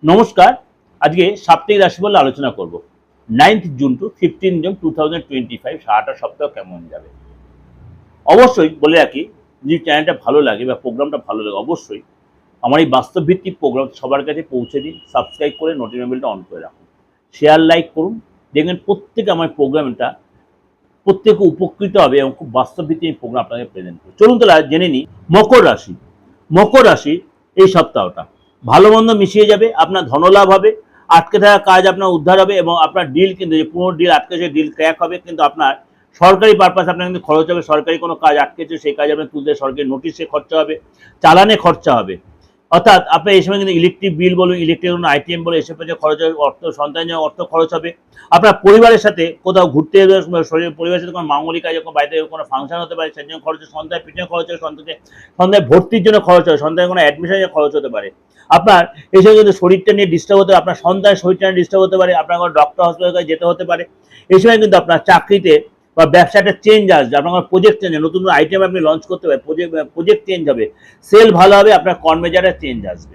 নমস্কার। আজকে সাপ্তাহিক রাশিফল আলোচনা করব। 9th জুন টু 15 জুন 2025 সারাটা সপ্তাহ কেমন যাবে। অবশ্যই বলে রাখি, যদি চ্যানেলটা ভালো লাগে বা প্রোগ্রামটা ভালো লাগে, অবশ্যই আমার এই বাস্তব ভিত্তিক প্রোগ্রাম সবার কাছে পৌঁছে দিন, সাবস্ক্রাইব করে নোটিফিকেশন বেলটা অন করে রাখুন, শেয়ার লাইক করুন। দেখবেন প্রত্যেকে আমার প্রোগ্রামটা প্রত্যেকে উপকৃত হবে এবং খুব বাস্তব ভিত্তিক এই প্রোগ্রাম আপনাদের প্রেজেন্ট করব। চলুন তাহলে জেনে নিই মকর রাশি। মকর রাশি এই সপ্তাহটা ভালো মন্দ মিশিয়ে যাবে, আপনার ধনলাভ হবে, আটকে থাকা কাজ আপনার উদ্ধার হবে এবং আপনার ডিল কিন্তু যে পুরো ডিল আটকেছে ডিল ক্র্যাক হবে। কিন্তু আপনার সরকারি পারপাস আপনার কিন্তু খরচ হবে, সরকারি কোনো কাজ আটকেছে সেই কাজ আপনার তুলতে সরকারি নোটিশে খরচা হবে, চালানে খরচা হবে। অর্থাৎ আপনার এই সময় কিন্তু ইলেকট্রিক বিল বলুন, ইলেকট্রিক কোনো আইটেম বলুন, এসব যে খরচ হবে, অর্থ সন্তানের অর্থ খরচ হবে। আপনার পরিবারের সাথে কোথাও ঘুরতে শরীর পরিবারের সাথে কোনো মাঙ্গলিক কাজে কোনো বাড়িতে কোনো ফাংশন হতে পারে, সেই জন্য খরচ হবে। সন্তানের পিছনে খরচ হবে, সন্তানের ভর্তির জন্য খরচ হবে, সন্তানের কোনো অ্যাডমিশনের খরচ হতে পারে। আপনার এসব কিন্তু শরীরটা নিয়ে ডিস্টার্ব হতে পারে, আপনার সন্তানের শরীরটা নিয়ে ডিস্টার্ব হতে পারে, আপনার কোনো ডক্টর হসপিটালে যেতে হতে পারে। এই সময় কিন্তু আপনার চাকরিতে বা ব্যবসাটা চেঞ্জ আসবে, আপনার কোনো প্রজেক্ট চেঞ্জ, নতুন নতুন আইটেম আপনি লঞ্চ করতে পারেন, প্রজেক্ট চেঞ্জ হবে, সেল ভালো হবে, আপনার কর্মে যারা চেঞ্জ আসবে।